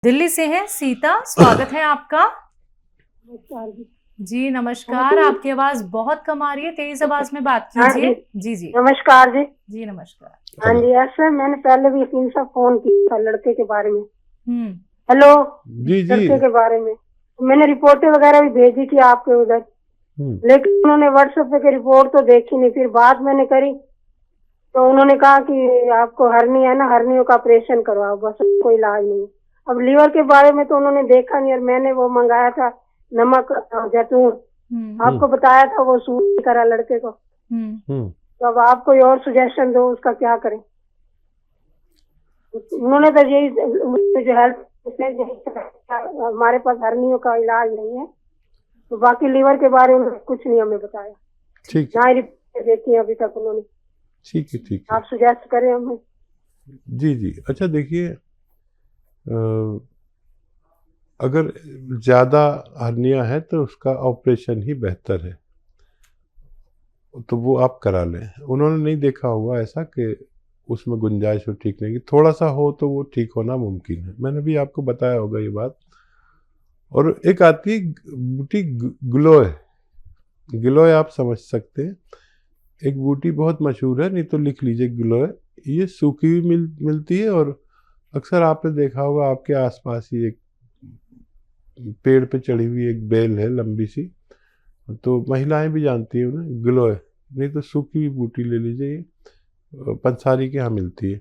दिल्ली से हैं सीता, स्वागत है आपका। नमस्कार जी। जी नमस्कार, आपकी आवाज बहुत कम आ रही है, तेज आवाज में बात हाँ कीजिए। जी, जी जी नमस्कार जी। जी नमस्कार। हाँ हेलो जी, ऐसे मैंने पहले भी इनसे फोन किया था लड़के के बारे में। हम्म हेलो, जी जी। लड़के के बारे में मैंने रिपोर्टें वगैरह भी भेजी थी आपके उधर, लेकिन उन्होंने व्हाट्सएप पे रिपोर्ट तो देखी नहीं। फिर बात मैंने करी तो उन्होंने कहा कि आपको हर्नी है ना, हर्नियों का ऑपरेशन करवाओ, बस कोई इलाज नहीं। अब लीवर के बारे में तो उन्होंने देखा नहीं, और मैंने वो मंगाया था नमक जैतून, आपको बताया था वो सूट नहीं करा लड़के को। तो अब आप कोई और सुजेशन दो, उसका क्या करें। उन्होंने तो यही जो हेल्प, हमारे पास हर्नियों का इलाज नहीं है, तो बाकी लीवर के बारे में कुछ नहीं हमें बताया, ठीक ना ही रिपोर्ट देखी अभी तक उन्होंने। ठीक है ठीक है। आप सुजेस्ट करें हमें। जी जी। अच्छा देखिए, अगर ज़्यादा हर्निया है तो उसका ऑपरेशन ही बेहतर है, तो वो आप करा लें। उन्होंने नहीं देखा होगा ऐसा कि उसमें गुंजाइश हो ठीक नहीं की, थोड़ा सा हो तो वो ठीक होना मुमकिन है। मैंने भी आपको बताया होगा ये बात। और एक आती है बूटी ग्लोय, गिलोय आप समझ सकते हैं। एक बूटी बहुत मशहूर है, नहीं तो लिख लीजिए गिलोय। ये सूखी हुई मिलती है, और अक्सर आपने देखा होगा आपके आसपास ही एक पेड़ पे चढ़ी हुई एक बेल है लंबी सी, तो महिलाएं भी जानती हैं उन्हें, गिलोय। नहीं तो सूखी हुई बूटी ले लीजिए, ये पंसारी के यहाँ मिलती है।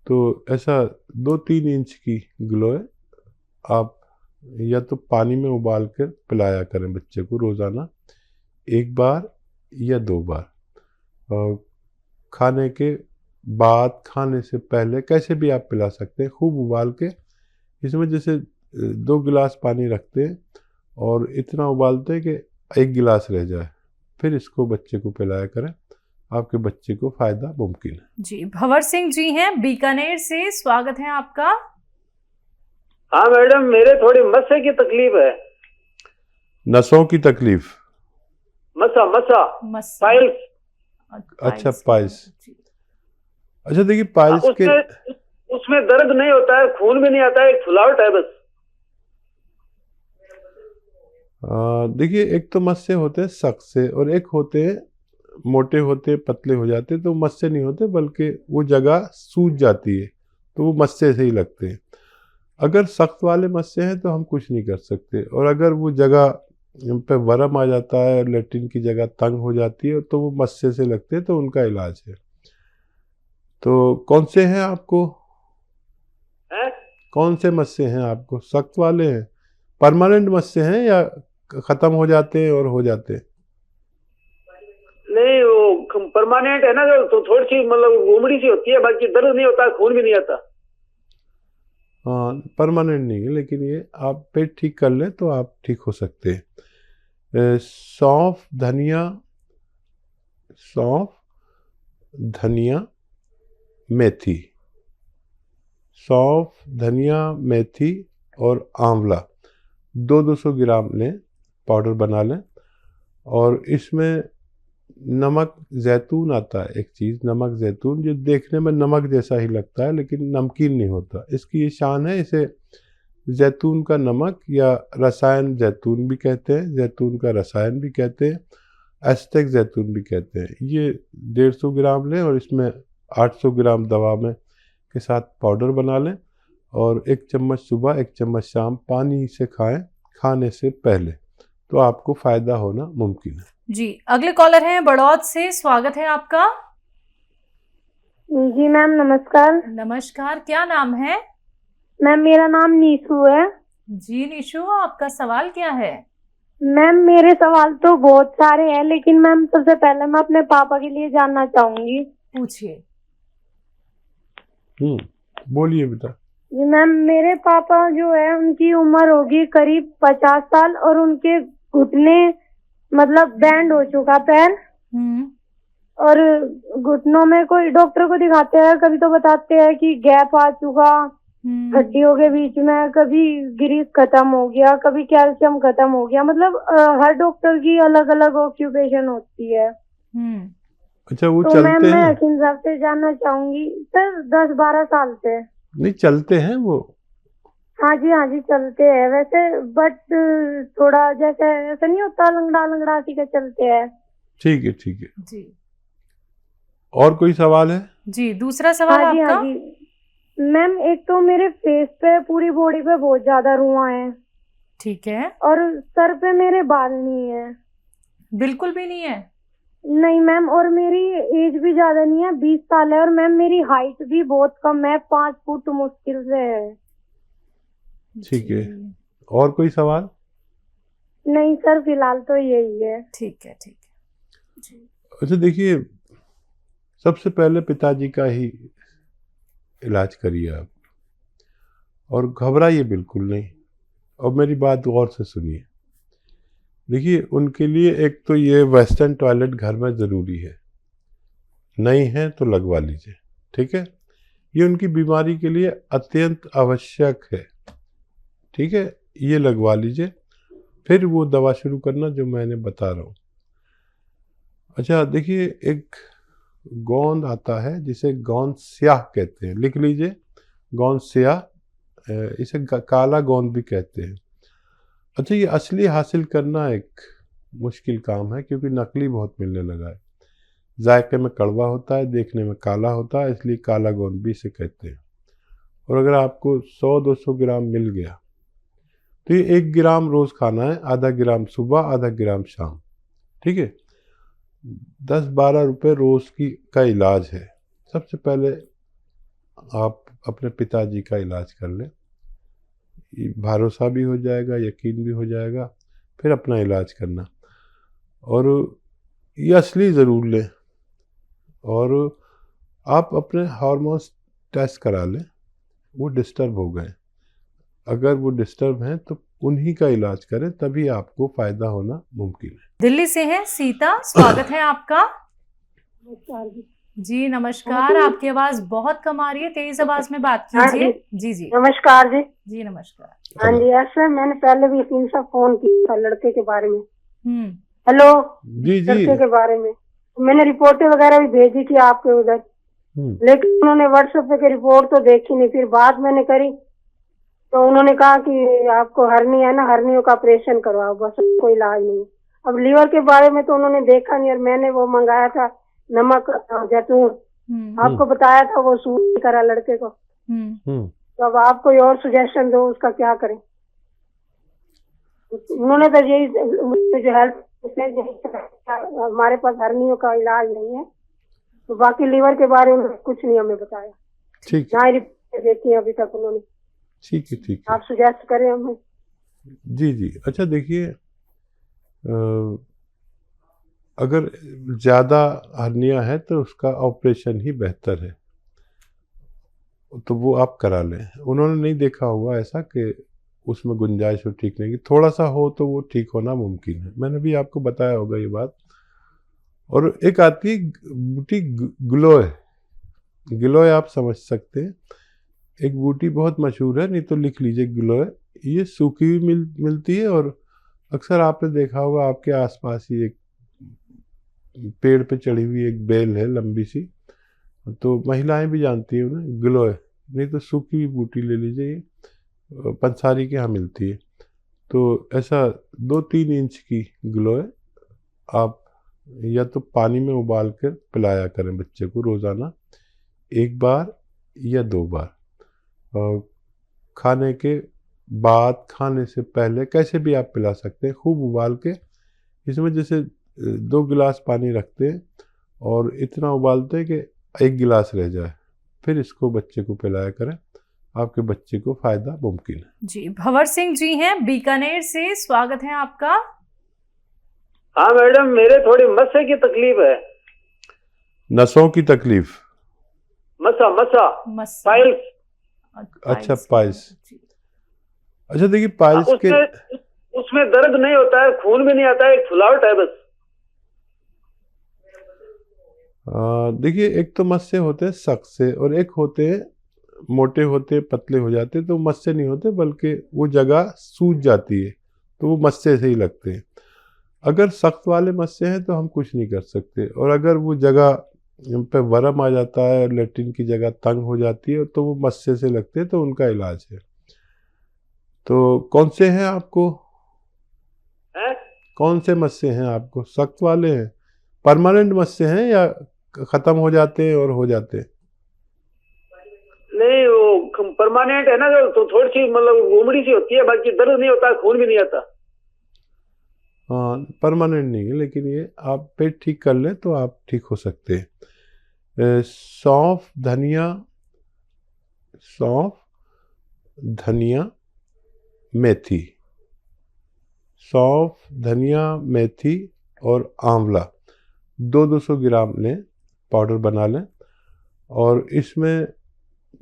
तो ऐसा 2-3 इंच की गिलोय आप या तो पानी में उबाल कर पिलाया करें बच्चे को रोज़ाना, 1 बार या 2 बार। और खाने के बाद, खाने से पहले, कैसे भी आप पिला सकते हैं, खूब उबाल के। इसमें जैसे 2 गिलास पानी रखते हैं और इतना उबालते हैं कि 1 गिलास रह जाए, फिर इसको बच्चे को पिलाया करें, आपके बच्चे को फ़ायदा मुमकिन है। जी भंवर सिंह जी हैं बीकानेर से, स्वागत है आपका। हाँ मैडम, मेरे थोड़ी मस्से की तकलीफ है। नसों की तकलीफ? मस्सा मस्सा पाइल्स। अच्छा पाइल्स। अच्छा देखिए, पाइल्स के उसमें दर्द नहीं होता है, खून भी नहीं आता है, एक फुलावट है बस। देखिए, एक तो मस्से होते हैं सख्त से, और एक होते हैं मोटे होते, पतले हो जाते, तो मस्से नहीं होते, बल्कि वो जगह सूज जाती है, तो वो मस्से से ही लगते हैं। अगर सख्त वाले मस्से हैं तो हम कुछ नहीं कर सकते, और अगर वो जगह पे वरम आ जाता है और लेट्रिन की जगह तंग हो जाती है, तो वो मस्से से लगते हैं, तो उनका इलाज है। तो कौन से हैं आपको? कौन से मस्से हैं आपको? सख्त वाले हैं? परमानेंट मस्से हैं या खत्म हो जाते हैं और हो जाते हैं? नहीं, वो परमानेंट है ना, जो तो थोड़ी सी मतलब उमड़ी सी होती है, बाकी दर्द नहीं होता, खून भी नहीं आता। हाँ, परमानेंट नहीं है, लेकिन ये आप पेट ठीक कर लें तो आप ठीक हो सकते हैं। सौंफ, धनिया, मेथी। सौंफ, धनिया, मेथी और आंवला 200 ग्राम लें, पाउडर बना लें। और इसमें नमक जैतून आता है, एक चीज़ नमक जैतून, जो देखने में नमक जैसा ही लगता है लेकिन नमकीन नहीं होता। इसकी ये शान है, इसे जैतून का नमक या रसायन जैतून भी कहते हैं, जैतून का रसायन भी कहते हैं, एस्टेक जैतून भी कहते हैं। ये 150 ग्राम लें, और इसमें 800 ग्राम दवा में के साथ पाउडर बना लें, और 1 चम्मच सुबह 1 चम्मच शाम पानी से खाएं, खाने से पहले, तो आपको फ़ायदा होना मुमकिन है। जी अगले कॉलर हैं बड़ौद से, स्वागत है आपका। जी मैम नमस्कार। नमस्कार, क्या नाम है? मैम मेरा नाम नीशू है। जी निशु, आपका सवाल क्या है? मैम मेरे सवाल तो बहुत सारे हैं, लेकिन मैम सबसे पहले मैं अपने पापा के लिए जानना चाहूंगी। पूछिए। बोलिए बेटा। जी मैम, मेरे पापा जो है उनकी उम्र होगी करीब 50 साल, और उनके घुटने मतलब बैंड हो चुका पैर, और घुटनों में कोई डॉक्टर को दिखाते हैं, कभी तो बताते हैं कि गैप आ चुका हड्डियों के बीच में, कभी ग्रीस खत्म हो गया, कभी कैल्शियम खत्म हो गया। मतलब हर डॉक्टर की अलग अलग ऑक्यूपेशन होती है। अच्छा, वो तो चलते मैम मैं हैं? हकीम साहब से जानना चाहूंगी। सर 10-12 साल से। नहीं, चलते हैं वो? हाँ जी चलते हैं वैसे, बट थोड़ा जैसे ऐसा नहीं होता, लंगड़ा लंगड़ा सी के चलते हैं। ठीक है, ठीक है। जी और कोई सवाल है? जी, दूसरा सवाल हाँ आपका। जी मैम, एक तो मेरे फेस पे, पूरी बॉडी पे बहुत ज्यादा रुआं है, ठीक है, और सर पे मेरे बाल नहीं है। बिल्कुल भी नहीं है। नहीं मैम, और मेरी एज भी ज्यादा नहीं है, 20 साल है, और मैम मेरी हाइट भी बहुत कम है, 5 फुट मुश्किल से है। ठीक है। जी, और कोई सवाल? नहीं सर, फिलहाल तो यही है। ठीक है, ठीक है जी। अच्छा देखिए, सबसे पहले पिताजी का ही इलाज करिए आप, और घबराइए बिल्कुल नहीं। और मेरी बात गौर से सुनिए। देखिए, उनके लिए एक तो ये वेस्टर्न टॉयलेट घर में ज़रूरी है, नहीं है तो लगवा लीजिए, ठीक है। ये उनकी बीमारी के लिए अत्यंत आवश्यक है, ठीक है। ये लगवा लीजिए, फिर वो दवा शुरू करना जो मैंने बता रहा हूँ। अच्छा देखिए, एक गोंद आता है जिसे गोंद स्याह कहते हैं, लिख लीजिए, गोंद स्याह। इसे काला गोंद भी कहते हैं। अच्छा, ये असली हासिल करना एक मुश्किल काम है, क्योंकि नकली बहुत मिलने लगा है। जायके में कड़वा होता है, देखने में काला होता है, इसलिए काला गोंद भी इसे कहते हैं। और अगर आपको 100-200 ग्राम मिल गया तो ये 1 ग्राम रोज़ खाना है, आधा ग्राम सुबह, आधा ग्राम शाम, ठीक है। 10-12 रुपये रोज़ का इलाज है। सबसे पहले आप अपने पिताजी का इलाज कर लें, भरोसा भी हो जाएगा, यकीन भी हो जाएगा, फिर अपना इलाज करना। और ये असली ज़रूर लें, और आप अपने हार्मोन्स टेस्ट करा लें, वो डिस्टर्ब हो गए। अगर वो डिस्टर्ब हैं तो उन्हीं का इलाज करें, तभी आपको फ़ायदा होना मुमकिन है। दिल्ली से है सीता, स्वागत है आपका। नमस्कार जी। जी नमस्कार, आपकी आवाज बहुत कम आ रही है, तेज आवाज में बात हाँ कीजिए। जी जी नमस्कार जी। जी नमस्कार। हाँ जी, ऐसे मैंने पहले भी 300 फोन किया था लड़के के बारे में। हम्म, हेलो जी जी। लड़के के बारे में मैंने रिपोर्टें वगैरह भी भेजी थी आपके उधर, लेकिन उन्होंने व्हाट्सएप पे रिपोर्ट तो देखी नहीं। फिर बात मैंने करी तो उन्होंने कहा कि आपको हर्नी है ना, हर्नियों का ऑपरेशन करवाओ, बस कोई इलाज नहीं। अब लीवर के बारे में तो उन्होंने देखा नहीं, और मैंने वो मंगाया था नमक जैतून, आपको बताया था, वो सूट नहीं करा लड़के को। तो अब आप कोई और सुजेशन दो, उसका क्या करें। उन्होंने तो यही जो हेल्थ हमारे पास हर्नियों का इलाज नहीं है, तो बाकी लीवर के बारे में कुछ नहीं हमें बताया, ठीक ना ही रिपोर्ट देखी है अभी तक उन्होंने। ठीक है, ठीक है। आप सुजेस्ट करें हमें। जी जी। अच्छा देखिए, अगर ज़्यादा हर्निया है तो उसका ऑपरेशन ही बेहतर है, तो वो आप करा लें। उन्होंने नहीं देखा होगा ऐसा कि उसमें गुंजाइश हो ठीक नहीं की, थोड़ा सा हो तो वो ठीक होना मुमकिन है। मैंने भी आपको बताया होगा ये बात। और एक आती है बूटी ग्लोय, ग्लोय आप समझ सकते हैं, एक बूटी बहुत मशहूर है, नहीं तो लिख लीजिए ग्लोय। ये सूखी हुई मिलती है, और अक्सर आपने देखा होगा आपके आसपास ही एक पेड़ पे चढ़ी हुई एक बेल है लंबी सी, तो महिलाएं भी जानती हैं उन्हें, ग्लोय। नहीं तो सूखी हुई बूटी ले लीजिए, ये पंसारी के यहाँ मिलती है। तो ऐसा 2-3 इंच की ग्लोय आप या तो पानी में उबाल कर पिलाया करें बच्चे को रोज़ाना, 1 बार या 2 बार। और खाने के बाद, खाने से पहले, कैसे भी आप पिला सकते हैं, खूब उबाल के। इसमें जैसे 2 गिलास पानी रखते हैं और इतना उबालते हैं कि 1 गिलास रह जाए, फिर इसको बच्चे को पिलाया करें, आपके बच्चे को फ़ायदा मुमकिन है। जी भंवर सिंह जी हैं बीकानेर से, स्वागत है आपका। हाँ मैडम, मेरे थोड़ी मस्से की तकलीफ है। नसों की तकलीफ? मस्सा मस्सा पाइल्स। अच्छा, पाइल्स। अच्छा देखिए, पाइल्स के उसमें दर्द नहीं होता है, खून भी नहीं आता है, एक फुलावट है बस। देखिए, एक तो मस्से होते हैं सख्त से, और एक होते हैं मोटे होते, पतले हो जाते, तो मस्से नहीं होते, बल्कि वो जगह सूज जाती है, तो वो मस्से से ही लगते हैं। अगर सख्त वाले मस्से हैं तो हम कुछ नहीं कर सकते, और अगर वो जगह पे वरम आ जाता है, लेट्रिन की जगह तंग हो जाती है, तो वो मस्से से लगते हैं, तो उनका इलाज है। तो कौन से हैं आपको, है कौन से मस्से हैं आपको? सख्त वाले हैं, परमानेंट मस्से हैं या खत्म हो जाते हैं और हो जाते हैं? नहीं, वो परमानेंट है ना, जो तो थोड़ी सी मतलब उमड़ी सी होती है, बाकी दर्द नहीं होता, खून भी नहीं आता। हाँ, परमानेंट नहीं है, लेकिन ये आप पेट ठीक कर लें तो आप ठीक हो सकते हैं। सौंफ, धनिया, मेथी, सौंफ, धनिया, मेथी और आंवला 200 ग्राम लें, पाउडर बना लें। और इसमें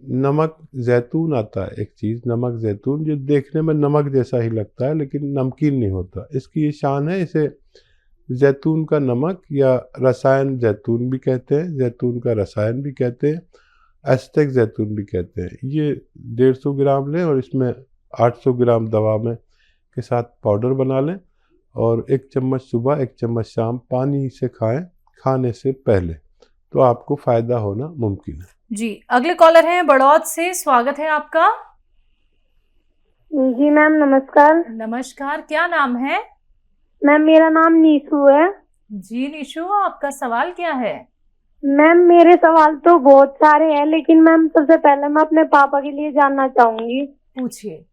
नमक जैतून आता है, एक चीज़ नमक जैतून, जो देखने में नमक जैसा ही लगता है लेकिन नमकीन नहीं होता। इसकी ये शान है, इसे जैतून का नमक या रसायन जैतून भी कहते हैं, जैतून का रसायन भी कहते हैं, एस्टेक जैतून भी कहते हैं। ये 150 ग्राम लें और इसमें 800 ग्राम दवा में के साथ पाउडर बना लें और 1 चम्मच सुबह 1 चम्मच शाम पानी से खाएं, खाने से पहले, तो आपको फ़ायदा होना मुमकिन है। जी, अगले कॉलर हैं बड़ौद से, स्वागत है आपका। जी मैम नमस्कार। नमस्कार, क्या नाम है? मैम मेरा नाम नीशू है। जी निशु, आपका सवाल क्या है? मैम मेरे सवाल तो बहुत सारे हैं, लेकिन मैम सबसे पहले मैं अपने पापा के लिए जानना चाहूंगी। पूछिए।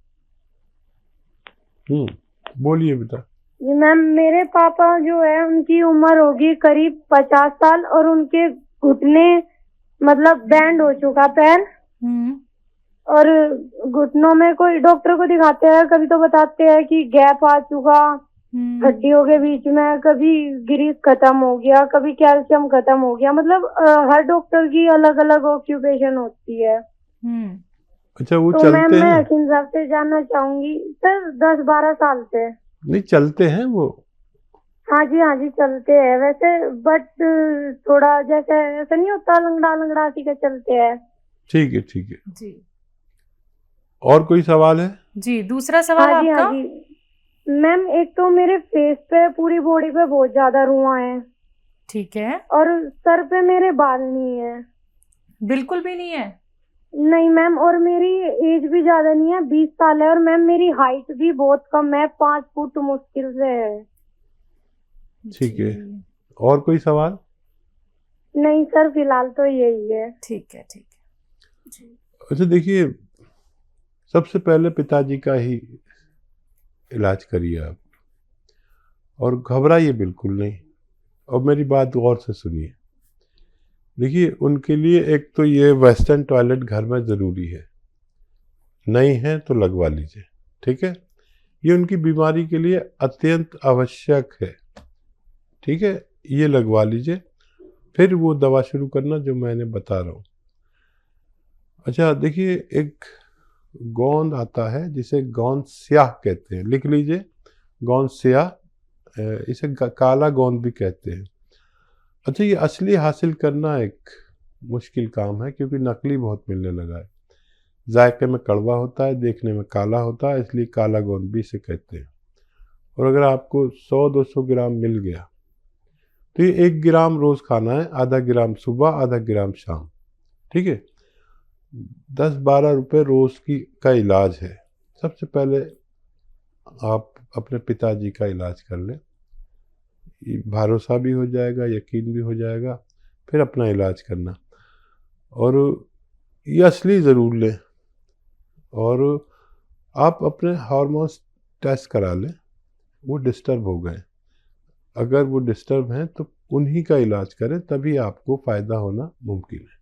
बोलिए बेटा। जी मैम, मेरे पापा जो है उनकी उम्र होगी करीब 50 साल और उनके घुटने मतलब बैंड हो चुका पैर, और घुटनों में कोई डॉक्टर को दिखाते हैं, कभी तो बताते हैं कि गैप आ चुका हड्डियों के बीच में, कभी ग्रीस खत्म हो गया, कभी कैल्शियम खत्म हो गया। मतलब हर डॉक्टर की अलग अलग ऑक्यूपेशन होती है। अच्छा, वो तो चलते मैम मैं हैं? हकीम साहब से जानना चाहूंगी सर, 10-12 साल से। नहीं, चलते हैं वो? हाँ जी चलते हैं वैसे, बट थोड़ा जैसे ऐसा नहीं होता, लंगड़ा लंगड़ा सी के चलते हैं। ठीक है जी। और कोई सवाल है? जी, दूसरा सवाल हाँ आपका। जी मैम, एक तो मेरे फेस पे, पूरी बॉडी पे बहुत ज्यादा रुआं है। ठीक है। और सर पे मेरे बाल नहीं है। बिल्कुल भी नहीं है? नहीं मैम, और मेरी एज भी ज्यादा नहीं है, 20 साल है, और मैम मेरी हाइट भी बहुत कम है, 5 फुट मुश्किल से है। ठीक है, और कोई सवाल? नहीं सर, फिलहाल तो यही है। ठीक है जी। अच्छा देखिए, सबसे पहले पिताजी का ही इलाज करिए आप, और घबराइए बिल्कुल नहीं, और मेरी बात गौर से सुनिए। देखिए, उनके लिए एक तो ये वेस्टर्न टॉयलेट घर में ज़रूरी है, नहीं है तो लगवा लीजिए, ठीक है? ये उनकी बीमारी के लिए अत्यंत आवश्यक है, ठीक है? ये लगवा लीजिए, फिर वो दवा शुरू करना जो मैंने बता रहा हूँ। अच्छा देखिए, एक गोंद आता है जिसे गोंद स्याह कहते हैं, लिख लीजिए, गोंद स्याह, इसे काला गोंद भी कहते हैं। अच्छा, ये असली हासिल करना एक मुश्किल काम है, क्योंकि नकली बहुत मिलने लगा है। जायके में कड़वा होता है, देखने में काला होता है, इसलिए काला गोंद भी इसे कहते हैं। और अगर आपको 100-200 ग्राम मिल गया तो ये 1 ग्राम रोज़ खाना है, आधा ग्राम सुबह, आधा ग्राम शाम, ठीक है? 10-12 रुपये रोज़ का इलाज है। सबसे पहले आप अपने पिताजी का इलाज कर लें, भरोसा भी हो जाएगा, यकीन भी हो जाएगा, फिर अपना इलाज करना। और ये असली ज़रूर लें, और आप अपने हार्मोन्स टेस्ट करा लें, वो डिस्टर्ब हो गए। अगर वो डिस्टर्ब हैं तो उन्हीं का इलाज करें, तभी आपको फ़ायदा होना मुमकिन है।